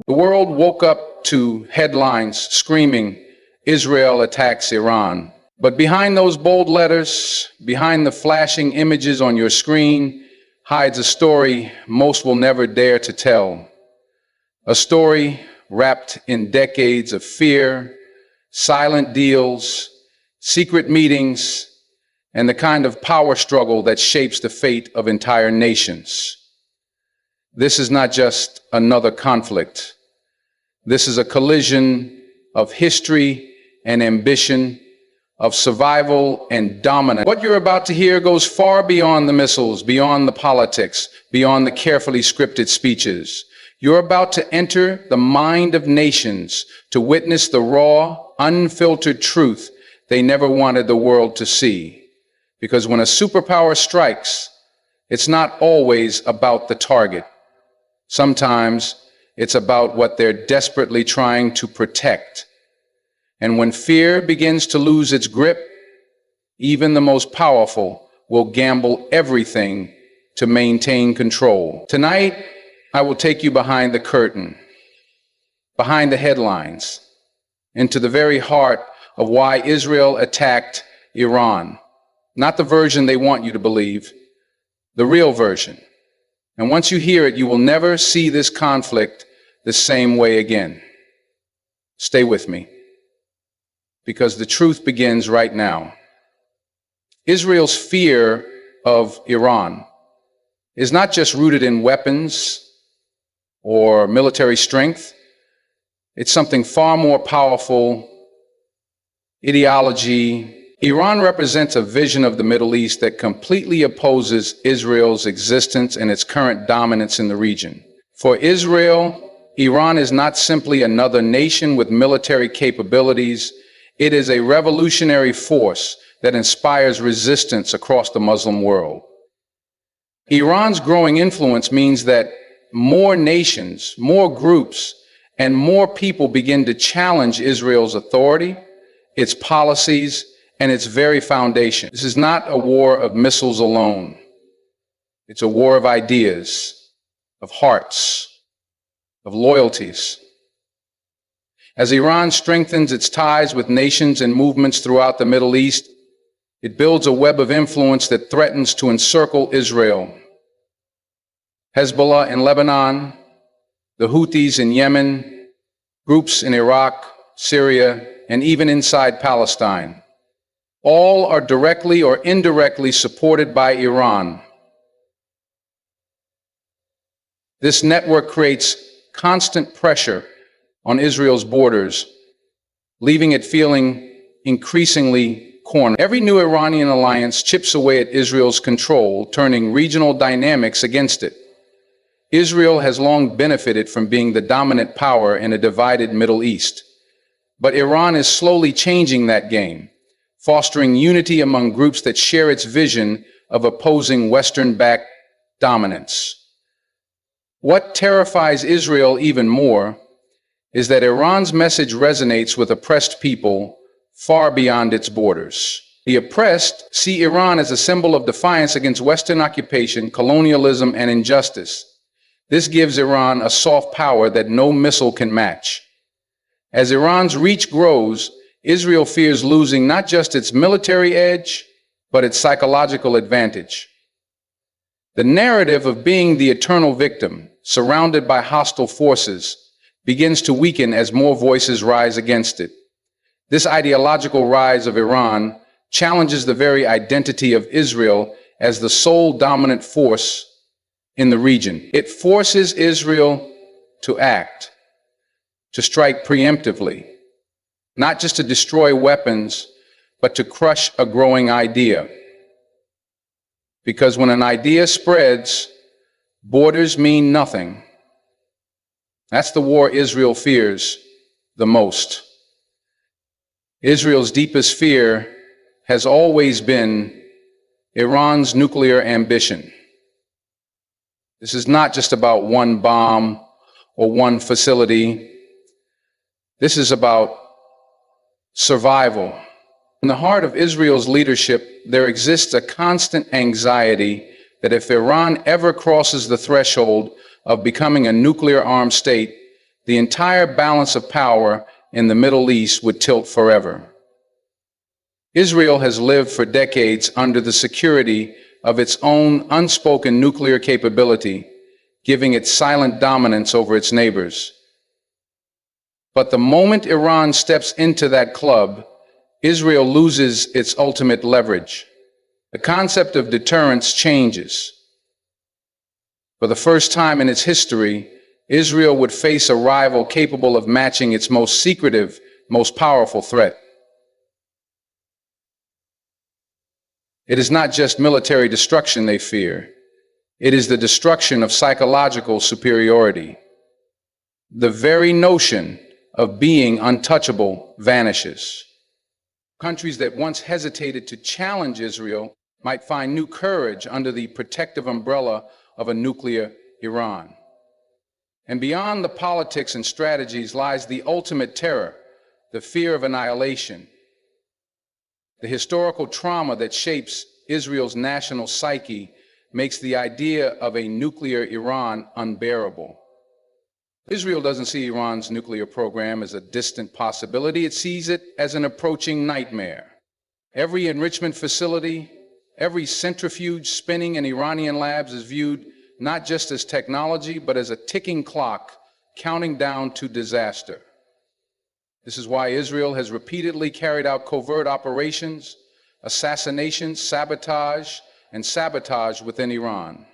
The world woke up to headlines screaming, Israel attacks Iran. But behind those bold letters, behind the flashing images on your screen, hides a story most will never dare to tell. A story wrapped in decades of fear, silent deals, secret meetings, and the kind of power struggle that shapes the fate of entire nations. This is not just another conflict. This is a collision of history and ambition, of survival and dominance. What you're about to hear goes far beyond the missiles, beyond the politics, beyond the carefully scripted speeches. You're about to enter the mind of nations to witness the raw, unfiltered truth they never wanted the world to see. Because when a superpower strikes, it's not always about the target. Sometimes it's about what they're desperately trying to protect. And when fear begins to lose its grip, even the most powerful will gamble everything to maintain control. Tonight, I will take you behind the curtain, behind the headlines, into the very heart of why Israel attacked Iran. Not the version they want you to believe, the real version. And once you hear it, you will never see this conflict the same way again. Stay with me, because the truth begins right now. Israel's fear of Iran is not just rooted in weapons or military strength. It's something far more powerful, ideology. Iran represents a vision of the Middle East that completely opposes Israel's existence and its current dominance in the region. For Israel, Iran is not simply another nation with military capabilities. It is a revolutionary force that inspires resistance across the Muslim world. Iran's growing influence means that more nations, more groups, and more people begin to challenge Israel's authority, its policies, and its very foundation. This is not a war of missiles alone. It's a war of ideas, of hearts, of loyalties. As Iran strengthens its ties with nations and movements throughout the Middle East, it builds a web of influence that threatens to encircle Israel. Hezbollah in Lebanon, the Houthis in Yemen, groups in Iraq, Syria, and even inside Palestine. All are directly or indirectly supported by Iran. This network creates constant pressure on Israel's borders, leaving it feeling increasingly cornered. Every new Iranian alliance chips away at Israel's control, turning regional dynamics against it. Israel has long benefited from being the dominant power in a divided Middle East. But Iran is slowly changing that game, fostering unity among groups that share its vision of opposing Western-backed dominance. What terrifies Israel even more is that Iran's message resonates with oppressed people far beyond its borders. The oppressed see Iran as a symbol of defiance against Western occupation, colonialism, and injustice. This gives Iran a soft power that no missile can match. As Iran's reach grows, Israel fears losing not just its military edge, but its psychological advantage. The narrative of being the eternal victim, surrounded by hostile forces, begins to weaken as more voices rise against it. This ideological rise of Iran challenges the very identity of Israel as the sole dominant force in the region. It forces Israel to act, to strike preemptively, not just to destroy weapons, but to crush a growing idea. Because when an idea spreads, borders mean nothing. That's the war Israel fears the most. Israel's deepest fear has always been Iran's nuclear ambition. This is not just about one bomb or one facility. This is about survival. In the heart of Israel's leadership, there exists a constant anxiety that if Iran ever crosses the threshold of becoming a nuclear-armed state, the entire balance of power in the Middle East would tilt forever. Israel has lived for decades under the security of its own unspoken nuclear capability, giving it silent dominance over its neighbors. But the moment Iran steps into that club, Israel loses its ultimate leverage. The concept of deterrence changes. For the first time in its history, Israel would face a rival capable of matching its most secretive, most powerful threat. It is not just military destruction they fear. It is the destruction of psychological superiority. The very notion of being untouchable vanishes. Countries that once hesitated to challenge Israel might find new courage under the protective umbrella of a nuclear Iran. And beyond the politics and strategies lies the ultimate terror, the fear of annihilation. The historical trauma that shapes Israel's national psyche makes the idea of a nuclear Iran unbearable. Israel doesn't see Iran's nuclear program as a distant possibility. It sees it as an approaching nightmare. Every enrichment facility, every centrifuge spinning in Iranian labs is viewed not just as technology, but as a ticking clock counting down to disaster. This is why Israel has repeatedly carried out covert operations, assassinations, sabotage within Iran.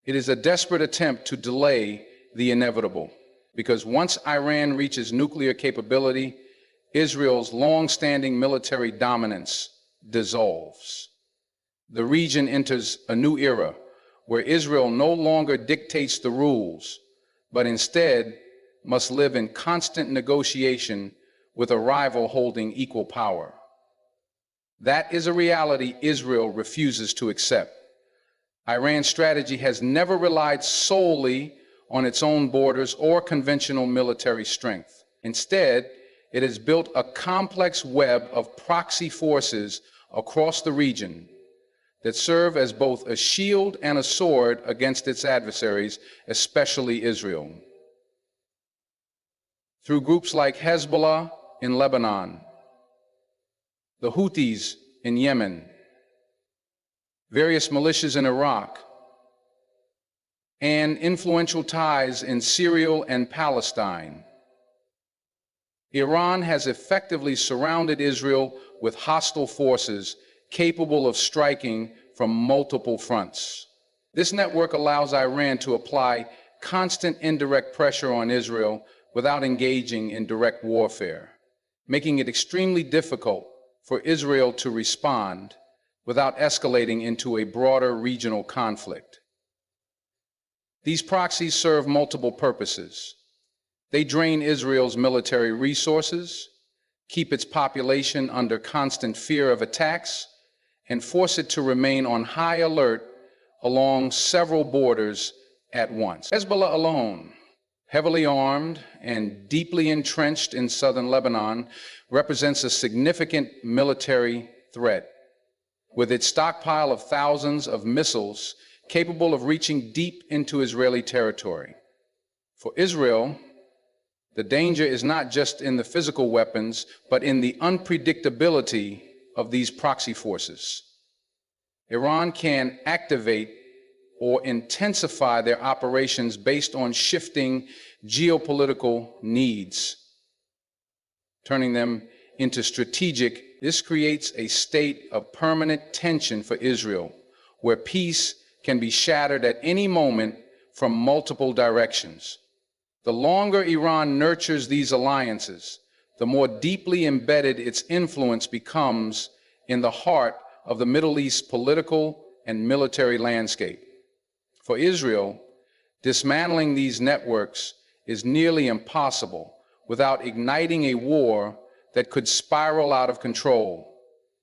It is a desperate attempt to delay the inevitable, because once Iran reaches nuclear capability, Israel's long-standing military dominance dissolves. The region enters a new era where Israel no longer dictates the rules, but instead must live in constant negotiation with a rival holding equal power. That is a reality Israel refuses to accept. Iran's strategy has never relied solely on its own borders or conventional military strength. Instead, it has built a complex web of proxy forces across the region that serve as both a shield and a sword against its adversaries, especially Israel. Through groups like Hezbollah in Lebanon, the Houthis in Yemen, various militias in Iraq, and influential ties in Syria and Palestine, Iran has effectively surrounded Israel with hostile forces capable of striking from multiple fronts. This network allows Iran to apply constant indirect pressure on Israel without engaging in direct warfare, making it extremely difficult for Israel to respond without escalating into a broader regional conflict. These proxies serve multiple purposes. They drain Israel's military resources, keep its population under constant fear of attacks, and force it to remain on high alert along several borders at once. Hezbollah alone, heavily armed and deeply entrenched in southern Lebanon, represents a significant military threat, with its stockpile of thousands of missiles capable of reaching deep into Israeli territory. For Israel, the danger is not just in the physical weapons, but in the unpredictability of these proxy forces. Iran can activate or intensify their operations based on shifting geopolitical needs, turning them into strategic. This creates a state of permanent tension for Israel, where peace can be shattered at any moment from multiple directions. The longer Iran nurtures these alliances, the more deeply embedded its influence becomes in the heart of the Middle East's political and military landscape. For Israel, dismantling these networks is nearly impossible without igniting a war that could spiral out of control.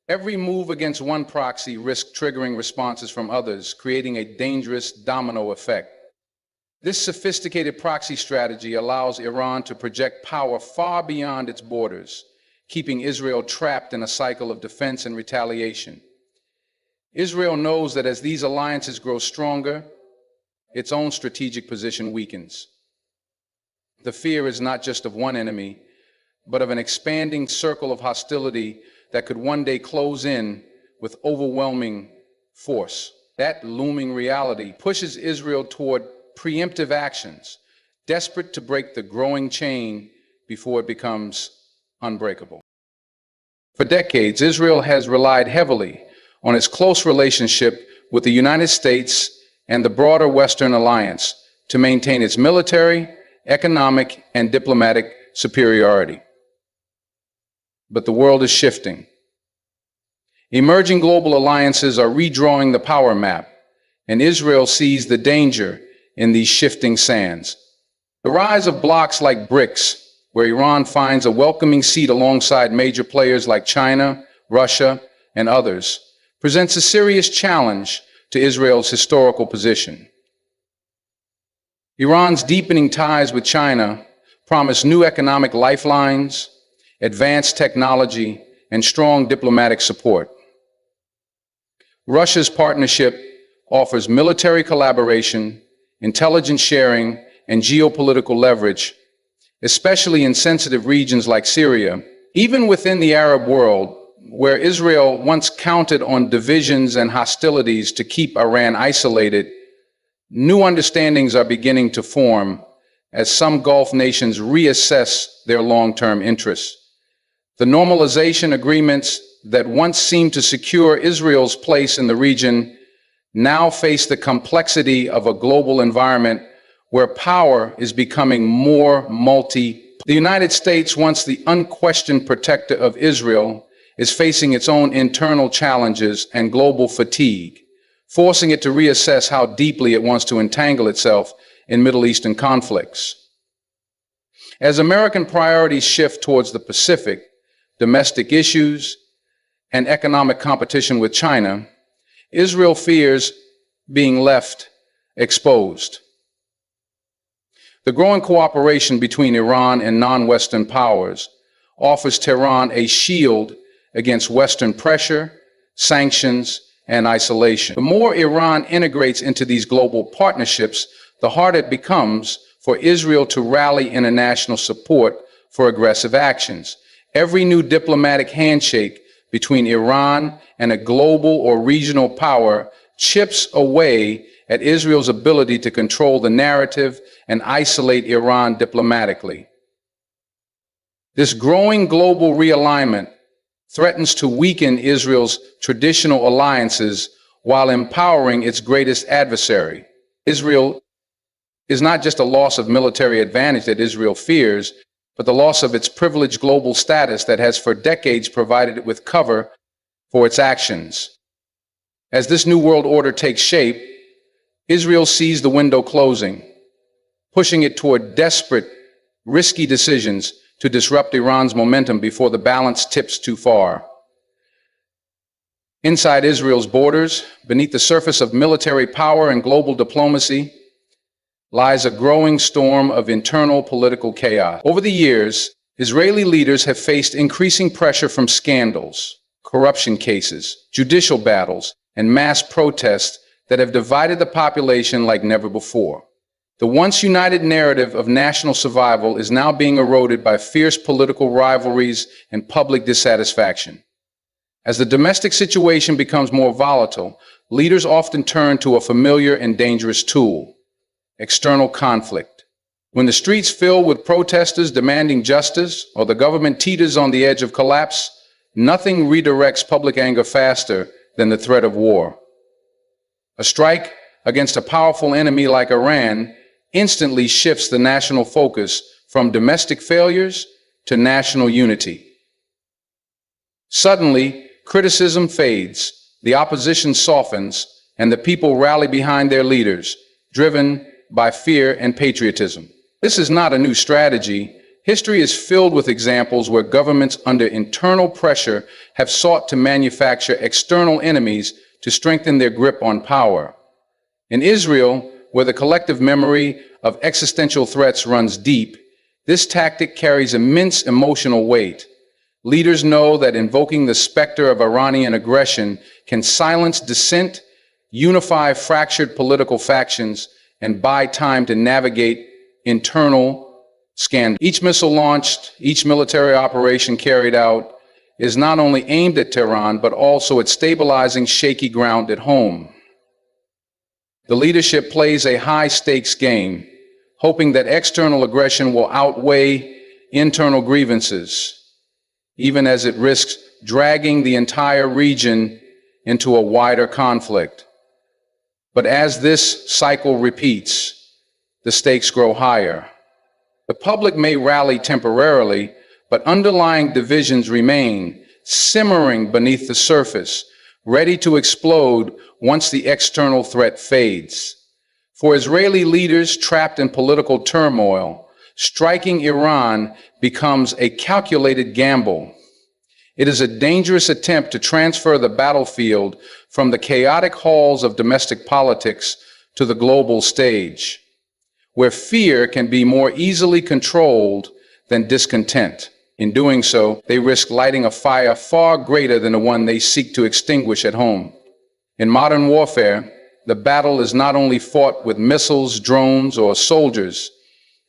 Every move against one proxy risks triggering responses from others, creating a dangerous domino effect. This sophisticated proxy strategy allows Iran to project power far beyond its borders, keeping Israel trapped in a cycle of defense and retaliation. Israel knows that as these alliances grow stronger, its own strategic position weakens. The fear is not just of one enemy, but of an expanding circle of hostility that could one day close in with overwhelming force. That looming reality pushes Israel toward preemptive actions, desperate to break the growing chain before it becomes unbreakable. For decades, Israel has relied heavily on its close relationship with the United States and the broader Western alliance to maintain its military, economic, and diplomatic superiority. But the world is shifting. Emerging global alliances are redrawing the power map, and Israel sees the danger in these shifting sands. The rise of blocs like BRICS, where Iran finds a welcoming seat alongside major players like China, Russia, and others, presents a serious challenge to Israel's historical position. Iran's deepening ties with China promise new economic lifelines, advanced technology, and strong diplomatic support. Russia's partnership offers military collaboration, intelligence sharing, and geopolitical leverage, especially in sensitive regions like Syria. Even within the Arab world, where Israel once counted on divisions and hostilities to keep Iran isolated, new understandings are beginning to form as some Gulf nations reassess their long-term interests. The normalization agreements that once seemed to secure Israel's place in the region now face the complexity of a global environment where power is becoming more multi. The United States, once the unquestioned protector of Israel, is facing its own internal challenges and global fatigue, forcing it to reassess how deeply it wants to entangle itself in Middle Eastern conflicts. As American priorities shift towards the Pacific, domestic issues, and economic competition with China, Israel fears being left exposed. The growing cooperation between Iran and non-Western powers offers Tehran a shield against Western pressure, sanctions, and isolation. The more Iran integrates into these global partnerships, the harder it becomes for Israel to rally international support for aggressive actions. Every new diplomatic handshake between Iran and a global or regional power chips away at Israel's ability to control the narrative and isolate Iran diplomatically. This growing global realignment threatens to weaken Israel's traditional alliances while empowering its greatest adversary. Israel is not just a loss of military advantage that Israel fears, but the loss of its privileged global status that has for decades provided it with cover for its actions. As this new world order takes shape, Israel sees the window closing, pushing it toward desperate, risky decisions to disrupt Iran's momentum before the balance tips too far. Inside Israel's borders, beneath the surface of military power and global diplomacy, lies a growing storm of internal political chaos. Over the years, Israeli leaders have faced increasing pressure from scandals, corruption cases, judicial battles, and mass protests that have divided the population like never before. The once united narrative of national survival is now being eroded by fierce political rivalries and public dissatisfaction. As the domestic situation becomes more volatile, leaders often turn to a familiar and dangerous tool: external conflict. When the streets fill with protesters demanding justice or the government teeters on the edge of collapse, nothing redirects public anger faster than the threat of war. A strike against a powerful enemy like Iran instantly shifts the national focus from domestic failures to national unity. Suddenly, criticism fades, the opposition softens, and the people rally behind their leaders, driven by fear and patriotism. This is not a new strategy. History is filled with examples where governments under internal pressure have sought to manufacture external enemies to strengthen their grip on power. In Israel, where the collective memory of existential threats runs deep, this tactic carries immense emotional weight. Leaders know that invoking the specter of Iranian aggression can silence dissent, unify fractured political factions, and buy time to navigate internal scanned. Each missile launched, each military operation carried out is not only aimed at Tehran, but also at stabilizing shaky ground at home. The leadership plays a high-stakes game, hoping that external aggression will outweigh internal grievances, even as it risks dragging the entire region into a wider conflict. But as this cycle repeats, the stakes grow higher. The public may rally temporarily, but underlying divisions remain, simmering beneath the surface, ready to explode once the external threat fades. For Israeli leaders trapped in political turmoil, striking Iran becomes a calculated gamble. It is a dangerous attempt to transfer the battlefield from the chaotic halls of domestic politics to the global stage, where fear can be more easily controlled than discontent. In doing so, they risk lighting a fire far greater than the one they seek to extinguish at home. In modern warfare, the battle is not only fought with missiles, drones, or soldiers.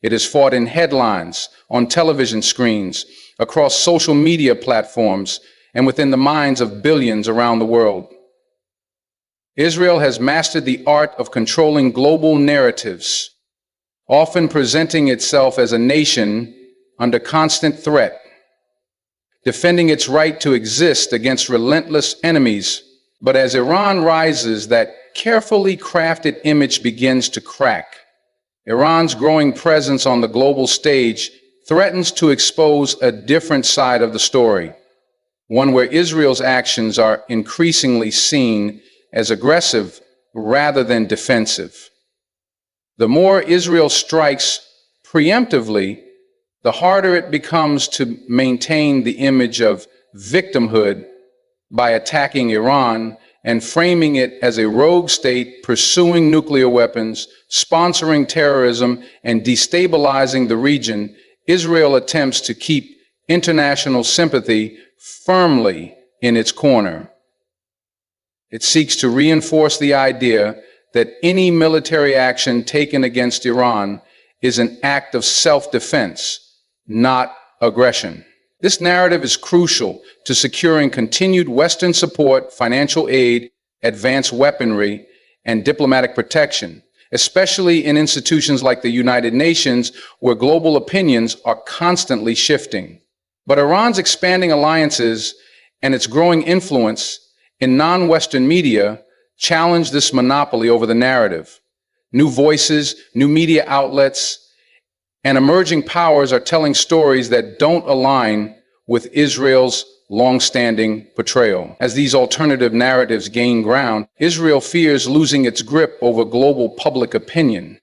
It is fought in headlines, on television screens, across social media platforms, and within the minds of billions around the world. Israel has mastered the art of controlling global narratives, often presenting itself as a nation under constant threat, defending its right to exist against relentless enemies. But as Iran rises, that carefully crafted image begins to crack. Iran's growing presence on the global stage threatens to expose a different side of the story, one where Israel's actions are increasingly seen as aggressive rather than defensive. The more Israel strikes preemptively, the harder it becomes to maintain the image of victimhood by attacking Iran and framing it as a rogue state pursuing nuclear weapons, sponsoring terrorism, and destabilizing the region. Israel attempts to keep international sympathy firmly in its corner. It seeks to reinforce the idea that any military action taken against Iran is an act of self-defense, not aggression. This narrative is crucial to securing continued Western support, financial aid, advanced weaponry, and diplomatic protection, especially in institutions like the United Nations, where global opinions are constantly shifting. But Iran's expanding alliances and its growing influence in non-Western media challenge this monopoly over the narrative. New voices, new media outlets, and emerging powers are telling stories that don't align with Israel's long-standing portrayal. As these alternative narratives gain ground, Israel fears losing its grip over global public opinion.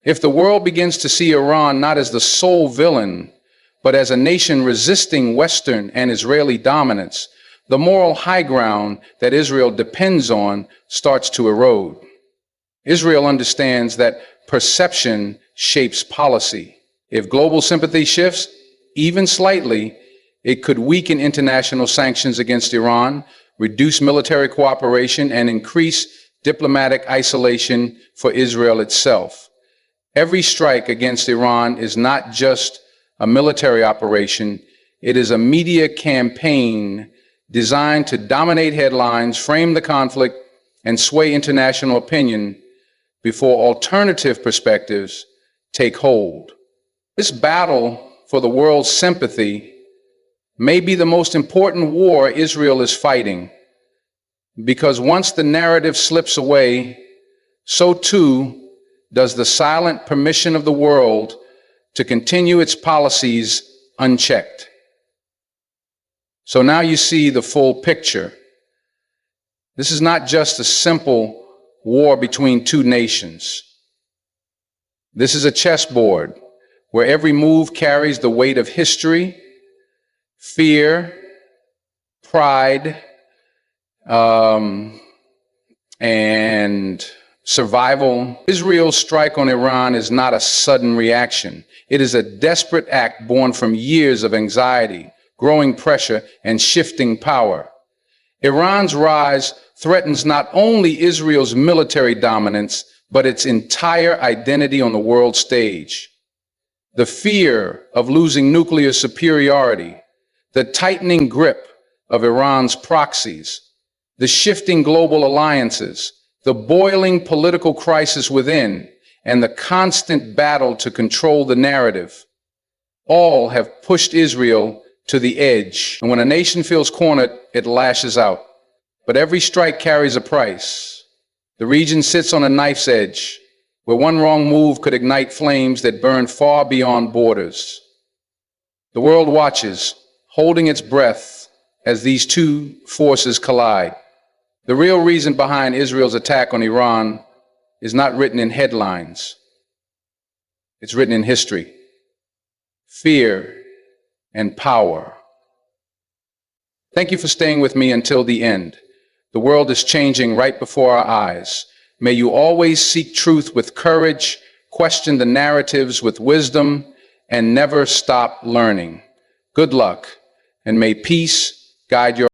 If the world begins to see Iran not as the sole villain, but as a nation resisting Western and Israeli dominance, the moral high ground that Israel depends on starts to erode. Israel understands that perception shapes policy. If global sympathy shifts, even slightly, it could weaken international sanctions against Iran, reduce military cooperation, and increase diplomatic isolation for Israel itself. Every strike against Iran is not just a military operation, it is a media campaign designed to dominate headlines, frame the conflict, and sway international opinion before alternative perspectives take hold. This battle for the world's sympathy may be the most important war Israel is fighting, because once the narrative slips away, so too does the silent permission of the world to continue its policies unchecked. So now you see the full picture. This is not just a simple war between two nations. This is a chessboard where every move carries the weight of history, fear, pride, and survival. Israel's strike on Iran is not a sudden reaction. It is a desperate act born from years of anxiety, growing pressure, and shifting power. Iran's rise threatens not only Israel's military dominance, but its entire identity on the world stage. The fear of losing nuclear superiority, the tightening grip of Iran's proxies, the shifting global alliances, the boiling political crisis within, and the constant battle to control the narrative, all have pushed Israel to the edge. And when a nation feels cornered, it lashes out. But every strike carries a price. The region sits on a knife's edge, where one wrong move could ignite flames that burn far beyond borders. The world watches, holding its breath as these two forces collide. The real reason behind Israel's attack on Iran is not written in headlines. It's written in history. Fear and power. Thank you for staying with me until the end. The world is changing right before our eyes. May you always seek truth with courage, question the narratives with wisdom, and never stop learning. Good luck, and may peace guide your